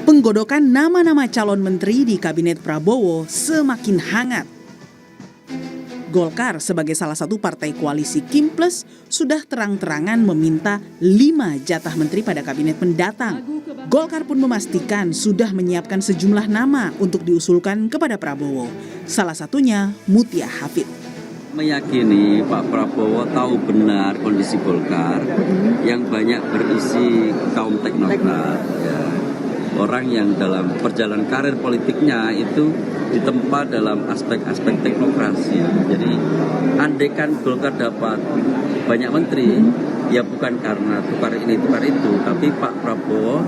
Penggodokan nama-nama calon menteri di Kabinet Prabowo semakin hangat. Golkar sebagai salah satu partai koalisi Kim Plus sudah terang-terangan meminta 5 jatah menteri pada kabinet mendatang. Golkar pun memastikan sudah menyiapkan sejumlah nama untuk diusulkan kepada Prabowo. Salah satunya Mutia Hafid. Meyakini Pak Prabowo tahu benar kondisi Golkar yang banyak berisi kaum teknokrat, ya. Orang yang dalam perjalanan karir politiknya itu ditempa dalam aspek-aspek teknokrasi. Jadi andaikan Golkar dapat banyak menteri, ya bukan karena tukar ini tukar itu, tapi Pak Prabowo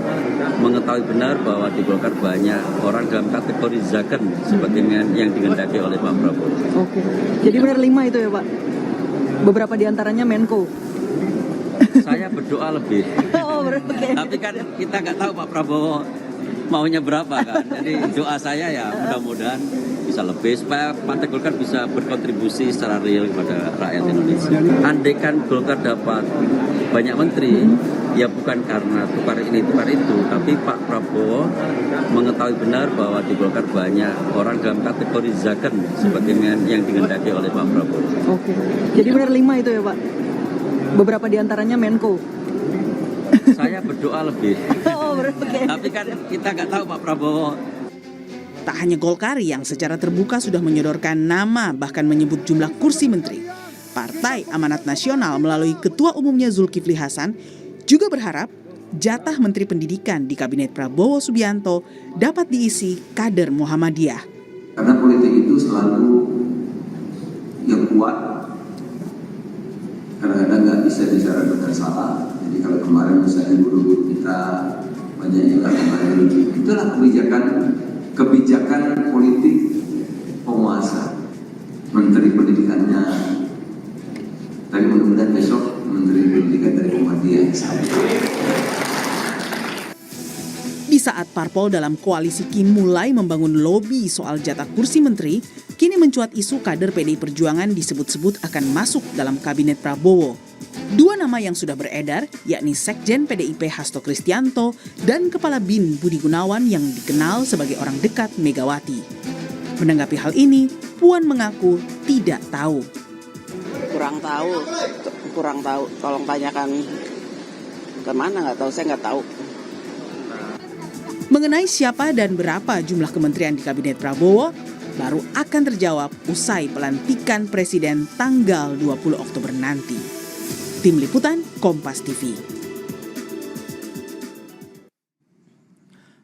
mengetahui benar bahwa di Golkar banyak orang dalam kategori zaken sebagaimana yang dikehendaki oleh Pak Prabowo. Oke, jadi benar 5 itu ya Pak? Beberapa diantaranya Menko? Saya berdoa lebih. Oh, okay. Tapi kan kita nggak tahu Pak Prabowo maunya berapa kan. Jadi doa saya ya mudah-mudahan bisa lebih supaya Partai Golkar bisa berkontribusi secara real kepada rakyat Indonesia. Andaikan Golkar dapat banyak menteri, ya bukan karena tukar ini tukar itu, tapi Pak Prabowo mengetahui benar bahwa di Golkar banyak orang dalam kategori zaken sebagaimana yang dikehendaki oleh Pak Prabowo. Oke, jadi benar 5 itu ya Pak? Beberapa diantaranya Menko? Saya berdoa lebih. Oh, okay. Tapi kan kita nggak tahu Pak Prabowo. Tak hanya Golkar yang secara terbuka sudah menyodorkan nama bahkan menyebut jumlah kursi menteri. Partai Amanat Nasional melalui Ketua Umumnya Zulkifli Hasan juga berharap jatah Menteri Pendidikan di Kabinet Prabowo Subianto dapat diisi kader Muhammadiyah. Karena politik itu selalu yang kuat, kadang-kadang nggak bisa bicara benar salah. Jadi kalau kemarin misalnya guru-guru kita banyak yang kemarin, itulah kebijakan politik penguasa. Menteri Pendidikannya, tapi mudah-mudahan besok Menteri Pendidikan dari Muhammadiyah. Di saat parpol dalam koalisi Kim mulai membangun lobi soal jatah kursi menteri, kini mencuat isu kader PDI Perjuangan disebut-sebut akan masuk dalam kabinet Prabowo. 2 nama yang sudah beredar, yakni Sekjen PDIP Hasto Kristianto dan Kepala BIN Budi Gunawan yang dikenal sebagai orang dekat Megawati. Menanggapi hal ini, Puan mengaku tidak tahu. Kurang tahu. Tolong tanyakan kemana, nggak tahu, saya nggak tahu. Mengenai siapa dan berapa jumlah kementerian di Kabinet Prabowo, baru akan terjawab usai pelantikan Presiden tanggal 20 Oktober nanti. Tim Liputan, Kompas TV.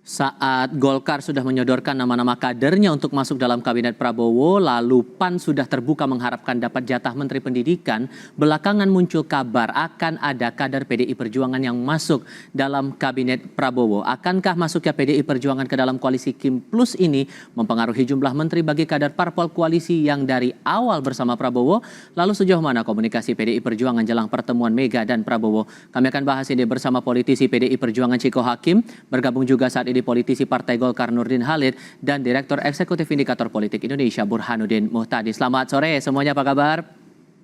Saat Golkar sudah menyodorkan nama-nama kadernya untuk masuk dalam kabinet Prabowo, lalu PAN sudah terbuka mengharapkan dapat jatah Menteri Pendidikan, belakangan muncul kabar akan ada kader PDI Perjuangan yang masuk dalam kabinet Prabowo. Akankah masuknya PDI Perjuangan ke dalam koalisi Kim Plus ini mempengaruhi jumlah menteri bagi kader parpol koalisi yang dari awal bersama Prabowo? Lalu sejauh mana komunikasi PDI Perjuangan jelang pertemuan Mega dan Prabowo? Kami akan bahas ini bersama politisi PDI Perjuangan Ciko Hakim, bergabung juga saat ini politisi Partai Golkar Nurdin Halid dan Direktur Eksekutif Indikator Politik Indonesia Burhanuddin Muhtadi. Selamat sore semuanya, apa kabar?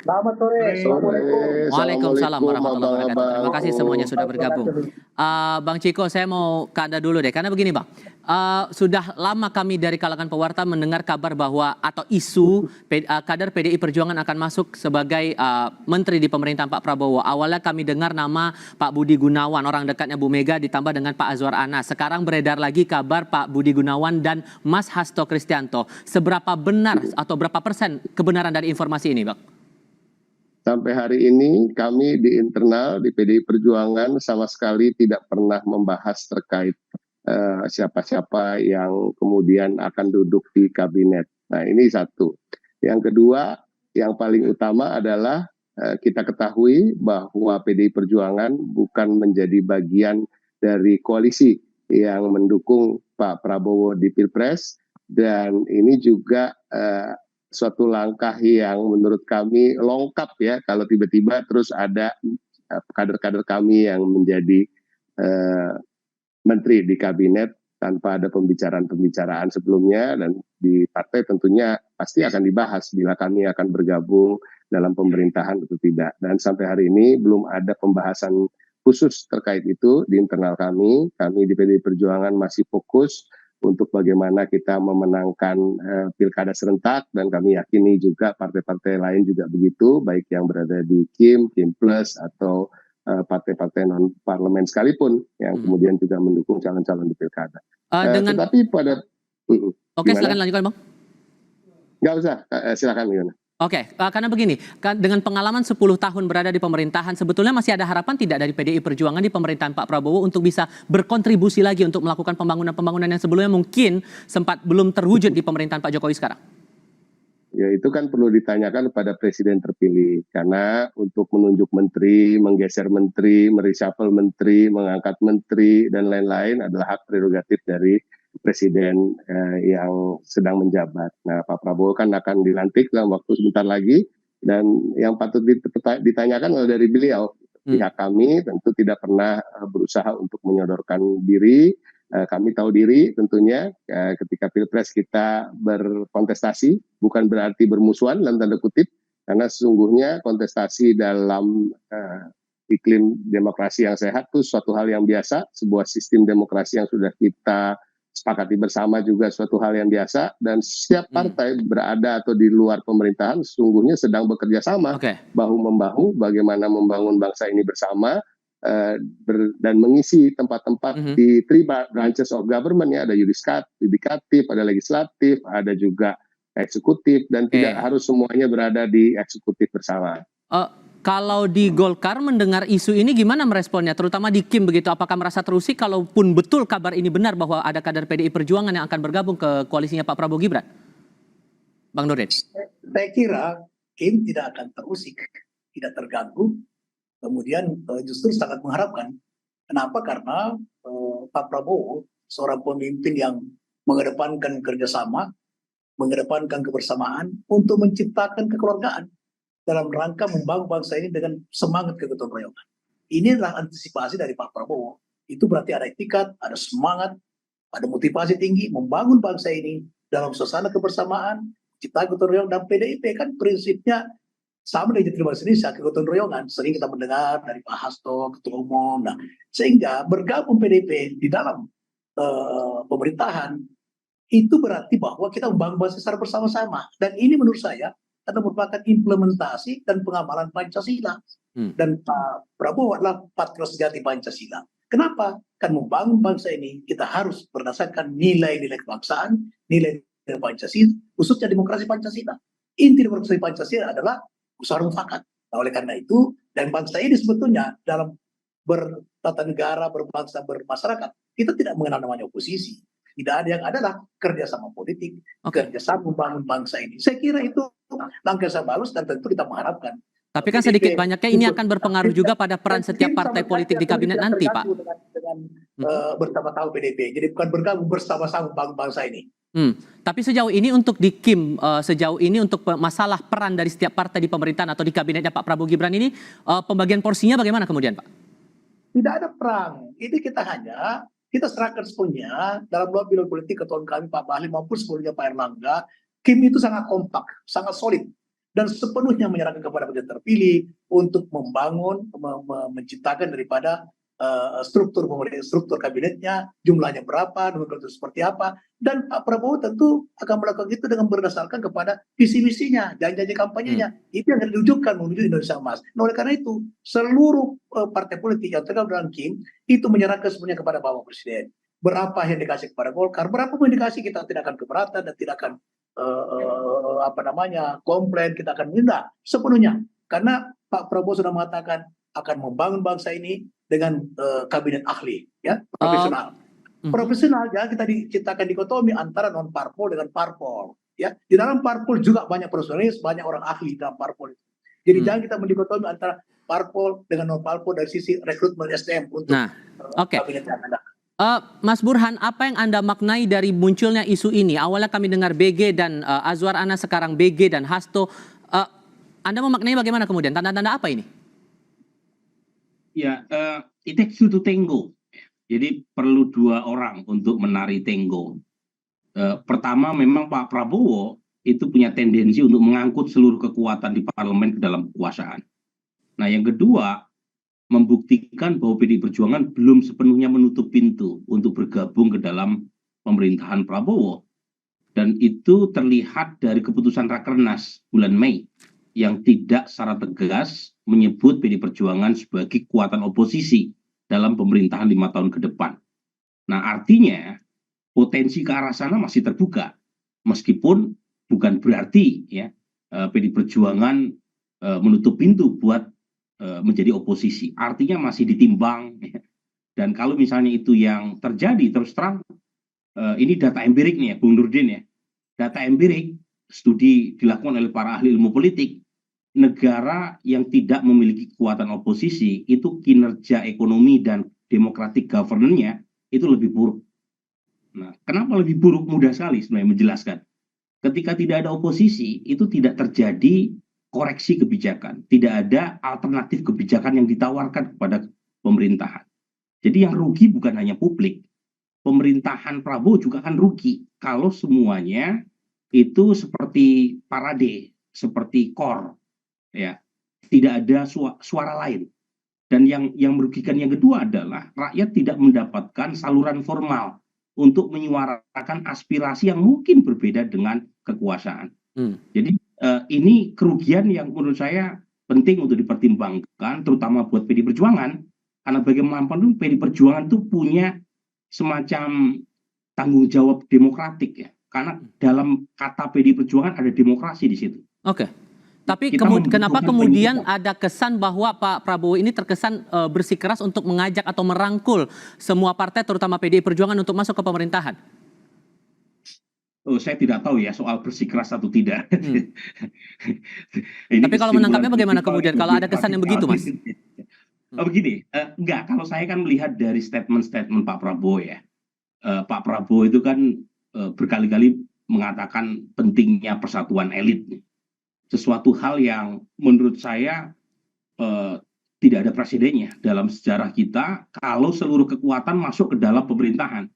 Selamat sore. Assalamualaikum. Waalaikumsalam warahmatullahi wabarakatuh. Terima kasih semuanya sudah bergabung. Bang Ciko, saya mau ke Anda dulu deh, karena begini Bang. Sudah lama kami dari kalangan pewarta mendengar kabar bahwa atau isu kader PDI Perjuangan akan masuk sebagai menteri di pemerintahan Pak Prabowo. Awalnya kami dengar nama Pak Budi Gunawan, orang dekatnya Bu Mega, ditambah dengan Pak Azwar Anas. Sekarang beredar lagi kabar Pak Budi Gunawan dan Mas Hasto Kristianto. Seberapa benar atau berapa persen kebenaran dari informasi ini, Bang? Sampai hari ini kami di internal di PDI Perjuangan sama sekali tidak pernah membahas terkait siapa-siapa yang kemudian akan duduk di kabinet. Nah, ini satu. Yang kedua, yang paling utama adalah kita ketahui bahwa PDI Perjuangan bukan menjadi bagian dari koalisi yang mendukung Pak Prabowo di Pilpres, dan ini juga suatu langkah yang menurut kami lengkap ya, kalau tiba-tiba terus ada kader-kader kami yang menjadi menteri di kabinet tanpa ada pembicaraan sebelumnya, dan di partai tentunya pasti akan dibahas bila kami akan bergabung dalam pemerintahan atau tidak. Dan sampai hari ini belum ada pembahasan khusus terkait itu di internal kami di PDI Perjuangan masih fokus untuk bagaimana kita memenangkan pilkada serentak, dan kami yakini juga partai-partai lain juga begitu, baik yang berada di Kim Plus atau partai-partai non parlemen sekalipun yang kemudian juga mendukung calon-calon di pilkada. Tetapi pada Oke, silakan lanjutkan, Bang. Nggak usah, silakan Yuna. Oke, karena begini, dengan pengalaman 10 tahun berada di pemerintahan, sebetulnya masih ada harapan tidak dari PDI Perjuangan di pemerintahan Pak Prabowo untuk bisa berkontribusi lagi untuk melakukan pembangunan-pembangunan yang sebelumnya mungkin sempat belum terwujud di pemerintahan Pak Jokowi sekarang? Ya, itu kan perlu ditanyakan kepada presiden terpilih, karena untuk menunjuk menteri, menggeser menteri, mereshuffle menteri, mengangkat menteri, dan lain-lain adalah hak prerogatif dari presiden yang sedang menjabat. Nah, Pak Prabowo kan akan dilantik dalam waktu sebentar lagi, dan yang patut ditanyakan adalah dari beliau. Pihak kami tentu tidak pernah berusaha untuk menyodorkan diri. Kami tahu diri tentunya ketika Pilpres kita berkontestasi, bukan berarti bermusuhan dalam tanda kutip, karena sesungguhnya kontestasi dalam iklim demokrasi yang sehat itu suatu hal yang biasa, sebuah sistem demokrasi yang sudah kita sepakati bersama juga suatu hal yang biasa, dan setiap partai berada atau di luar pemerintahan sesungguhnya sedang bekerja sama, bahu-membahu bagaimana membangun bangsa ini bersama, dan mengisi tempat-tempat di three branches of government, ya, ada yudikatif, ada legislatif, ada juga eksekutif, dan tidak harus semuanya berada di eksekutif bersama. Kalau di Golkar mendengar isu ini gimana meresponnya, terutama di Kim begitu? Apakah merasa terusik kalaupun betul kabar ini benar bahwa ada kader PDI Perjuangan yang akan bergabung ke koalisinya Pak Prabowo Gibran? Bang Nurdin. Saya kira Kim tidak akan terusik, tidak terganggu, kemudian justru sangat mengharapkan. Kenapa? Karena Pak Prabowo seorang pemimpin yang mengedepankan kerjasama, mengedepankan kebersamaan untuk menciptakan kekeluargaan dalam rangka membangun bangsa ini dengan semangat kegotong royongan. Ini adalah antisipasi dari Pak Prabowo. Itu berarti ada etikat, ada semangat, ada motivasi tinggi membangun bangsa ini dalam suasana kebersamaan, cipta kegotong royongan. Dan PDIP kan prinsipnya sama dengan Jatim Indonesia, kegotong royongan. Sering kita mendengar dari Pak Hasto, Ketua Umum. Nah, sehingga bergabung PDIP di dalam pemerintahan itu berarti bahwa kita membangun bangsa secara bersama-sama. Dan ini menurut saya adalah merupakan implementasi dan pengamalan Pancasila. Dan Pak Prabowo adalah patriot sejati Pancasila. Kenapa? Kan membangun bangsa ini kita harus berdasarkan nilai-nilai kebangsaan, nilai-nilai Pancasila, khususnya demokrasi Pancasila. Inti demokrasi Pancasila adalah musyawarah mufakat. Nah, oleh karena itu, dan bangsa ini sebetulnya dalam bertata negara, berbangsa, bermasyarakat, kita tidak mengenal namanya oposisi. Tidak ada, yang adalah kerjasama politik, kerjasama membangun bangsa ini. Saya kira itu langkah yang bagus dan tentu kita mengharapkan. Tapi kan sedikit banyaknya ini akan berpengaruh juga pada peran setiap partai politik di kabinet nanti, Pak. Dengan bersama-sama PDIP, jadi bukan bergabung bersama-sama membangun bangsa ini. Tapi sejauh ini untuk di Kim, sejauh ini untuk masalah peran dari setiap partai di pemerintahan atau di kabinetnya Pak Prabowo Gibran ini, pembagian porsinya bagaimana kemudian, Pak? Tidak ada perang. Ini kita serahkan sepenuhnya dalam dua pilihan politik ketua kami Pak Bahlil maupun sebelumnya Pak Erlangga. Kim itu sangat kompak, sangat solid, dan sepenuhnya menyerahkan kepada presiden terpilih untuk membangun, menciptakan daripada struktur kabinetnya, jumlahnya berapa, nomenklatur seperti apa, dan Pak Prabowo tentu akan melakukan itu dengan berdasarkan kepada visi misinya, janji-janji kampanyenya. Itu yang diwujudkan menuju Indonesia Emas. Nah, oleh karena itu seluruh partai politik yang tergabung dalam Kim itu menyerahkan semuanya kepada Bapak Presiden. Berapa yang dikasih kepada Golkar, berapa pun dikasih, kita tidak akan keberatan dan tidak akan komplain, kita akan minta sepenuhnya, karena Pak Prabowo sudah mengatakan akan membangun bangsa ini dengan kabinet ahli, ya, profesional. Profesional, ya, kita diciptakan dikotomi antara non parpol dengan parpol, ya. Di dalam parpol juga banyak profesionalis, banyak orang ahli dalam parpol itu. Jadi jangan kita mendikotomi antara parpol dengan non parpol dari sisi rekrutmen SDM untuk kabinet yang ada. Mas Burhan, apa yang Anda maknai dari munculnya isu ini? Awalnya kami dengar BG dan Azwar Anas, sekarang BG dan Hasto. Anda memaknai bagaimana kemudian? Tanda-tanda apa ini? Ya, it takes two to tango. Jadi perlu dua orang untuk menari tango. Pertama, memang Pak Prabowo itu punya tendensi untuk mengangkut seluruh kekuatan di parlemen ke dalam kekuasaan. Nah, yang kedua, membuktikan bahwa PDI Perjuangan belum sepenuhnya menutup pintu untuk bergabung ke dalam pemerintahan Prabowo. Dan itu terlihat dari keputusan Rakernas bulan Mei yang tidak secara tegas menyebut PDI Perjuangan sebagai kekuatan oposisi dalam pemerintahan 5 tahun ke depan. Nah, artinya potensi ke arah sana masih terbuka, meskipun bukan berarti ya PDI Perjuangan menutup pintu buat menjadi oposisi. Artinya masih ditimbang. Ya. Dan kalau misalnya itu yang terjadi, terus terang ini data empirik nih ya, Bung Nurdin ya. Data empirik, studi dilakukan oleh para ahli ilmu politik, negara yang tidak memiliki kekuatan oposisi itu kinerja ekonomi dan democratic governance-nya itu lebih buruk. Nah, kenapa lebih buruk? Mudah sekali sebenarnya menjelaskan. Ketika tidak ada oposisi, itu tidak terjadi koreksi kebijakan. Tidak ada alternatif kebijakan yang ditawarkan kepada pemerintahan. Jadi yang rugi bukan hanya publik. Pemerintahan Prabowo juga akan rugi kalau semuanya itu seperti parade, seperti kor, ya, tidak ada suara lain. Dan yang merugikan yang kedua adalah rakyat tidak mendapatkan saluran formal untuk menyuarakan aspirasi yang mungkin berbeda dengan kekuasaan. Jadi ini kerugian yang menurut saya penting untuk dipertimbangkan, terutama buat PDI Perjuangan, karena bagaimanapun PDI Perjuangan itu punya semacam tanggung jawab demokratik ya, karena dalam kata PDI Perjuangan ada demokrasi di situ. Oke. Tapi kenapa kemudian ada kesan bahwa Pak Prabowo ini terkesan bersikeras untuk mengajak atau merangkul semua partai terutama PDI Perjuangan untuk masuk ke pemerintahan? Oh, saya tidak tahu ya soal bersikeras atau tidak. Tapi kalau menangkapnya bagaimana kemudian kalau ada kesan yang begitu, Mas? Begini, enggak, kalau saya kan melihat dari statement-statement Pak Prabowo ya. Pak Prabowo itu kan berkali-kali mengatakan pentingnya persatuan elit. Sesuatu hal yang menurut saya tidak ada presidennya dalam sejarah kita kalau seluruh kekuatan masuk ke dalam pemerintahan.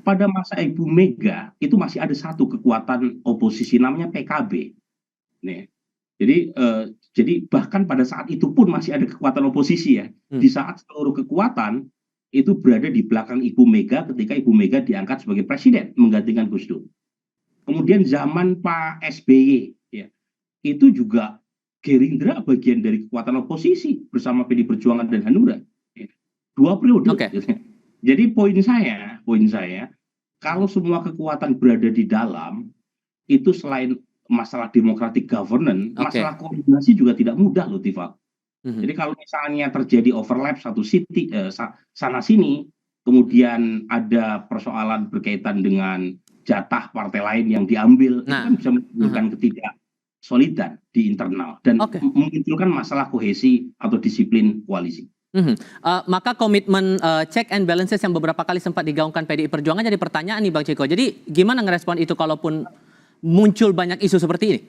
Pada masa Ibu Mega itu masih ada satu kekuatan oposisi namanya PKB. Nih. Jadi bahkan pada saat itu pun masih ada kekuatan oposisi ya. Di saat seluruh kekuatan itu berada di belakang Ibu Mega ketika Ibu Mega diangkat sebagai presiden menggantikan Gus Dur. Kemudian zaman Pak SBY ya, itu juga Gerindra bagian dari kekuatan oposisi bersama PDI Perjuangan dan Hanura. Ya. 2 periode. Okay. Jadi poin saya, kalau semua kekuatan berada di dalam, itu selain masalah democratic governance, masalah koordinasi juga tidak mudah loh, Tifal. Jadi kalau misalnya terjadi overlap satu sana sini, kemudian ada persoalan berkaitan dengan jatah partai lain yang diambil, itu kan bisa menimbulkan ketidaksolidan di internal dan memunculkan masalah kohesi atau disiplin koalisi. Maka komitmen check and balances yang beberapa kali sempat digaungkan PDI Perjuangan jadi pertanyaan nih Bang Ciko. Jadi gimana ngerespon itu kalaupun muncul banyak isu seperti ini?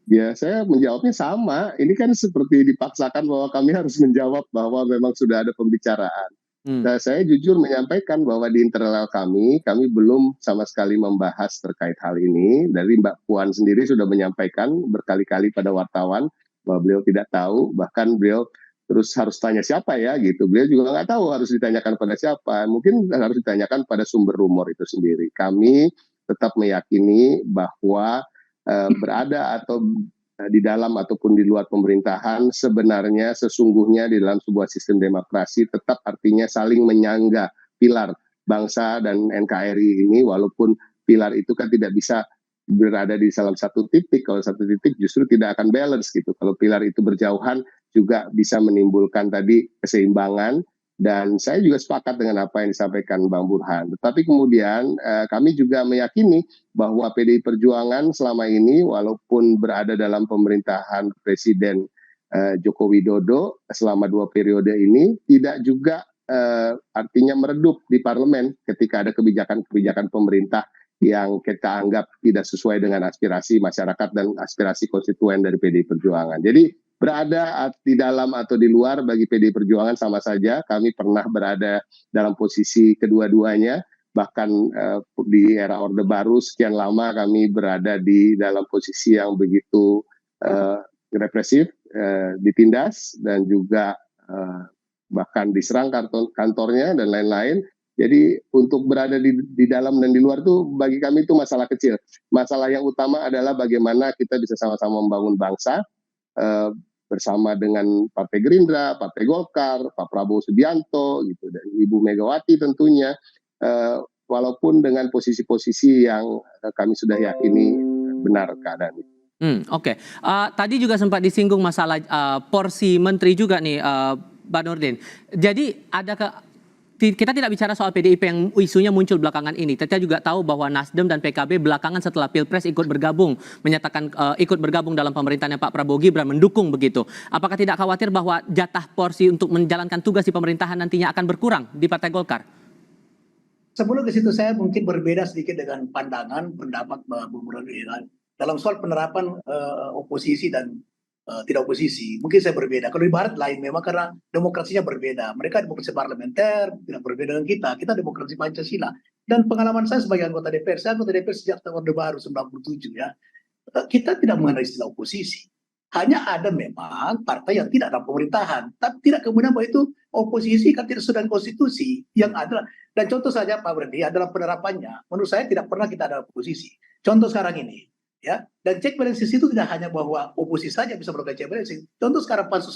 Ya, saya menjawabnya sama. Ini kan seperti dipaksakan bahwa kami harus menjawab bahwa memang sudah ada pembicaraan. Nah, saya jujur menyampaikan bahwa di internal kami belum sama sekali membahas terkait hal ini. Dari Mbak Puan sendiri sudah menyampaikan berkali-kali pada wartawan bahwa beliau tidak tahu, bahkan beliau terus harus tanya siapa ya gitu. Beliau juga nggak tahu harus ditanyakan pada siapa. Mungkin harus ditanyakan pada sumber rumor itu sendiri. Kami tetap meyakini bahwa berada atau di dalam ataupun di luar pemerintahan sebenarnya sesungguhnya di dalam sebuah sistem demokrasi tetap artinya saling menyangga pilar bangsa dan NKRI ini, walaupun pilar itu kan tidak bisa berada di dalam satu titik. Kalau satu titik justru tidak akan balance gitu. Kalau pilar itu berjauhan juga bisa menimbulkan tadi keseimbangan. Dan saya juga sepakat dengan apa yang disampaikan Bang Burhan. Tetapi kemudian kami juga meyakini bahwa PDI Perjuangan selama ini walaupun berada dalam pemerintahan Presiden Joko Widodo selama 2 periode ini tidak juga artinya meredup di parlemen ketika ada kebijakan-kebijakan pemerintah yang kita anggap tidak sesuai dengan aspirasi masyarakat dan aspirasi konstituen dari PDI Perjuangan. Jadi berada di dalam atau di luar bagi PDI Perjuangan sama saja. Kami pernah berada dalam posisi kedua-duanya, bahkan di era Orde Baru sekian lama kami berada di dalam posisi yang begitu represif, ditindas dan juga bahkan diserang kantornya dan lain-lain. Jadi untuk berada di dalam dan di luar tuh bagi kami itu masalah kecil. Masalah yang utama adalah bagaimana kita bisa sama-sama membangun bangsa bersama dengan Partai Gerindra, Partai Golkar, Pak Prabowo Subianto, gitu, dan Ibu Megawati tentunya. Walaupun dengan posisi-posisi yang kami sudah yakini benar keadaan itu. Oke. Tadi juga sempat disinggung masalah porsi menteri juga nih, Pak Nurdin. Jadi kita tidak bicara soal PDIP yang isunya muncul belakangan ini. Kita juga tahu bahwa Nasdem dan PKB belakangan setelah Pilpres ikut bergabung, menyatakan ikut bergabung dalam pemerintahannya Pak Prabowo Gibran, mendukung begitu. Apakah tidak khawatir bahwa jatah porsi untuk menjalankan tugas di pemerintahan nantinya akan berkurang di Partai Golkar? Sebelum ke situ saya mungkin berbeda sedikit dengan pendapat Bung Nurdin dalam soal penerapan oposisi dan tidak oposisi. Mungkin saya berbeda. Kalau di Barat lain memang karena demokrasinya berbeda. Mereka demokrasi parlementer, tidak berbeda dengan kita. Kita demokrasi Pancasila. Dan pengalaman saya sebagai anggota DPR, saya anggota DPR sejak tahun Orde Baru 97 ya. Kita tidak mengenal istilah oposisi. Hanya ada memang partai yang tidak dalam pemerintahan. Tapi tidak kemudian bahwa itu oposisi kan tidak sesuai dengan konstitusi. Yang ada. Dan contoh saja Pak Berdi, dalam penerapannya, menurut saya tidak pernah kita ada oposisi. Contoh sekarang ini. Ya, dan check balances itu tidak hanya bahwa oposisi saja bisa melakukan check balances. Contoh sekarang pansus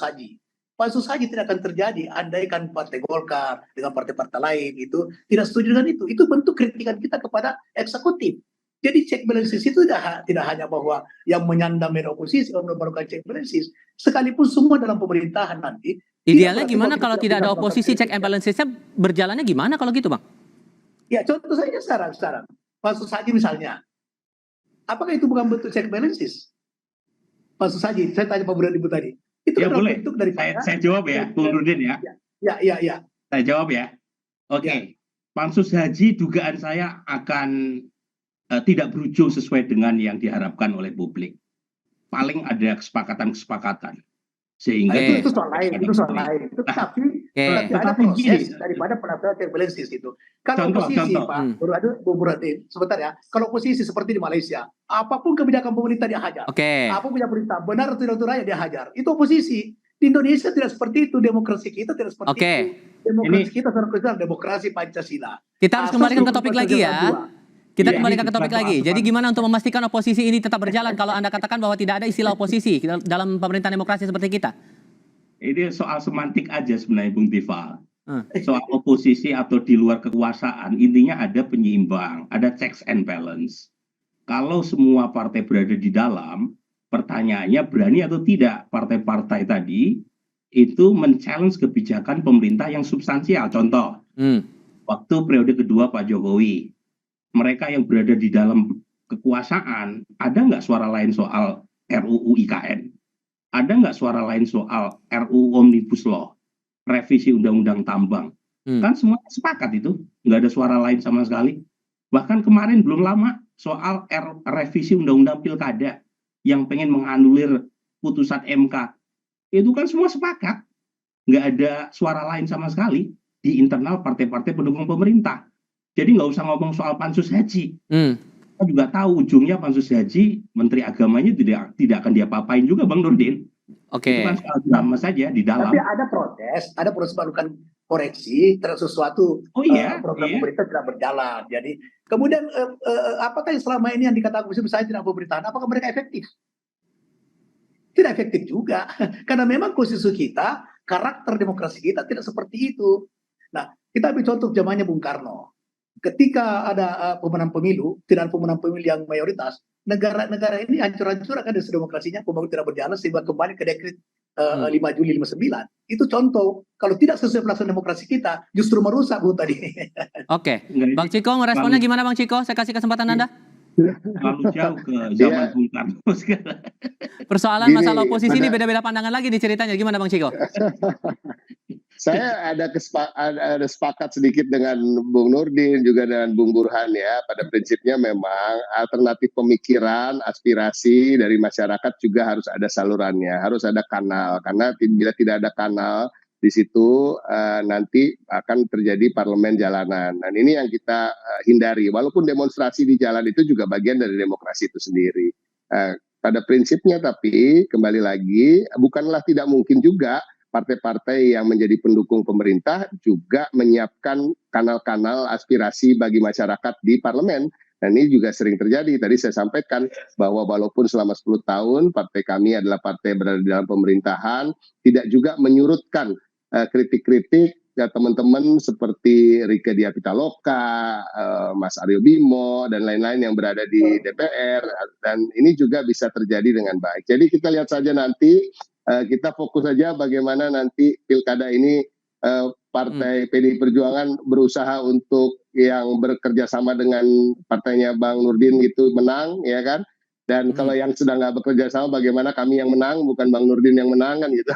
haji tidak akan terjadi andaikan Partai Golkar dengan partai-partai lain itu tidak setuju dengan itu. Itu bentuk kritikan kita kepada eksekutif. Jadi check balances itu tidak hanya bahwa yang menyandang oposisi untuk melakukan check balances, sekalipun semua dalam pemerintahan nanti. Idealnya gimana kalau tidak ada oposisi, check and balancesnya berjalannya gimana kalau gitu, Bang? Ya contoh saja sekarang pansus haji misalnya. Apakah itu bukan bentuk check balances? Pansus haji, saya tanya Pak Burhan tadi. Itu ya boleh. bentuk dari saya jawab ya, Bung Nurdin ya. Ya. Saya jawab ya. Oke. Pansus haji dugaan saya akan tidak berujung sesuai dengan yang diharapkan oleh publik. Paling ada kesepakatan. Sehingga itu soal lain. Tapi ada proses daripada penafsiran check balances itu. Kalau oposisi, Pak Bung Burhan, sebentar ya. Kalau oposisi seperti di Malaysia, apapun kebijakan pemerintah dia hajar. Apapun kebijakan pemerintah benar atau tidak rakyat dia hajar. Itu oposisi. Di Indonesia tidak seperti itu. Demokrasi kita tidak seperti itu. Demokrasi kita secara demokrasi Pancasila. Kita harus kembalikan ke topik lagi ya. Kita kembalikan ke topik lagi. Jadi gimana untuk memastikan oposisi ini tetap berjalan kalau Anda katakan bahwa tidak ada istilah oposisi dalam pemerintahan demokrasi seperti kita? Ini soal semantik aja sebenarnya Bung Tifa. Soal oposisi atau di luar kekuasaan, intinya ada penyeimbang, ada checks and balance. Kalau semua partai berada di dalam, pertanyaannya berani atau tidak partai-partai tadi itu men-challenge kebijakan pemerintah yang substansial. Contoh, waktu periode kedua Pak Jokowi, mereka yang berada di dalam kekuasaan, ada nggak suara lain soal RUU IKN? Ada nggak suara lain soal RUU Omnibus Law? Revisi Undang-Undang Tambang? Kan semua sepakat itu, nggak ada suara lain sama sekali. Bahkan kemarin belum lama soal revisi Undang-Undang Pilkada yang pengen menganulir putusan MK. Itu kan semua sepakat. Nggak ada suara lain sama sekali di internal partai-partai pendukung pemerintah. Jadi nggak usah ngomong soal pansus haji. Kita juga tahu ujungnya pansus haji, Menteri Agamanya tidak akan diapa-apain juga, Bang Nurdin. Itu kan soal drama saja di dalam. Tapi ada proses melakukan koreksi terhadap sesuatu program pemerintah tidak berjalan. Jadi kemudian apakah selama ini yang dikatakan misalnya tidak pemerintahan, apakah mereka efektif? Tidak efektif juga, karena memang konstitusi kita, karakter demokrasi kita tidak seperti itu. Nah, kita ambil contoh zamannya Bung Karno. Ketika ada pemenang pemilu, tidak ada pemenang pemilu yang mayoritas, negara ini hancur-hancur akan demokrasinya, pembangunan tidak berjalan sehingga kembali ke dekret 5 Juli 59. Itu contoh, kalau tidak sesuai pelaksanaan demokrasi kita, justru merusak Bu tadi. Oke, Bang Ciko meresponnya gimana Bang Ciko? Saya kasih kesempatan Anda. Terlalu jauh ke zaman Bung Karno sekarang. Persoalan masalah oposisi ini beda-beda pandangan lagi di ceritanya. Gimana Bang Ciko? Saya ada sepakat sedikit dengan Bung Nurdin juga dengan Bung Burhan ya. Pada prinsipnya memang alternatif pemikiran, aspirasi dari masyarakat juga harus ada salurannya, harus ada kanal. Karena bila tidak ada kanal di situ nanti akan terjadi parlemen jalanan. Dan ini yang kita hindari. Walaupun demonstrasi di jalan itu juga bagian dari demokrasi itu sendiri. Pada prinsipnya tapi kembali lagi bukanlah tidak mungkin juga partai-partai yang menjadi pendukung pemerintah juga menyiapkan kanal-kanal aspirasi bagi masyarakat di parlemen. Dan ini juga sering terjadi. Tadi saya sampaikan bahwa walaupun selama 10 tahun partai kami adalah partai berada di dalam pemerintahan, tidak juga menyurutkan kritik-kritik ya teman-teman seperti Rieke Diah Pitaloka, Mas Aryo Bimo, dan lain-lain yang berada di DPR. Dan ini juga bisa terjadi dengan baik. Jadi kita lihat saja nanti, kita fokus saja bagaimana nanti pilkada ini partai PDI Perjuangan berusaha untuk yang bekerja sama dengan partainya Bang Nurdin itu menang, ya kan? Dan kalau yang sedang nggak bekerja sama, bagaimana kami yang menang, bukan Bang Nurdin yang menang kan gitu.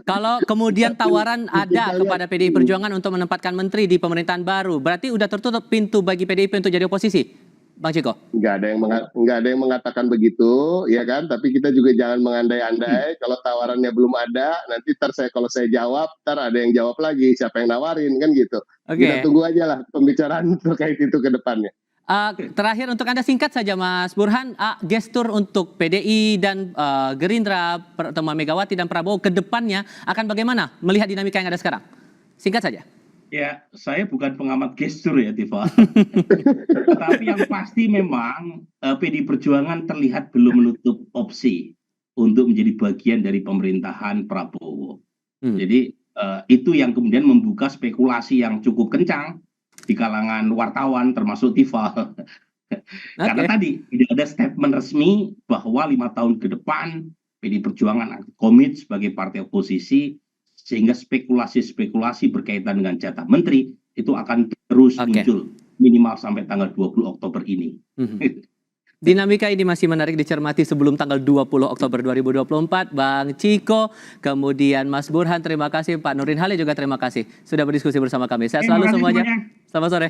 Kalau kemudian tawaran ada kepada PDI Perjuangan untuk menempatkan menteri di pemerintahan baru, berarti udah tertutup pintu bagi PDIP untuk jadi oposisi, Bang Ciko? Nggak ada yang mengatakan begitu, ya kan? Tapi kita juga jangan mengandai-andai. Kalau tawarannya belum ada, nanti kalau saya jawab, ada yang jawab lagi. Siapa yang nawarin kan gitu. Kita tunggu aja lah pembicaraan terkait itu ke depannya. Terakhir untuk Anda singkat saja Mas Burhan, gestur untuk PDI dan Gerindra, pertemuan Megawati dan Prabowo ke depannya akan bagaimana melihat dinamika yang ada sekarang? Singkat saja. Ya, saya bukan pengamat gestur ya, Tifa. Tapi yang pasti memang PDI Perjuangan terlihat belum menutup opsi untuk menjadi bagian dari pemerintahan Prabowo. Jadi itu yang kemudian membuka spekulasi yang cukup kencang di kalangan wartawan termasuk Tifa. Karena tadi tidak ada statement resmi bahwa 5 tahun ke depan PDI Perjuangan komit sebagai partai oposisi, sehingga spekulasi-spekulasi berkaitan dengan jatah menteri itu akan terus muncul minimal sampai tanggal 20 Oktober ini. Dinamika ini masih menarik dicermati sebelum tanggal 20 Oktober 2024. Bang Ciko, kemudian Mas Burhan, terima kasih. Pak Nurdin Halid juga terima kasih sudah berdiskusi bersama kami. Sehat selalu semuanya. Selamat sore.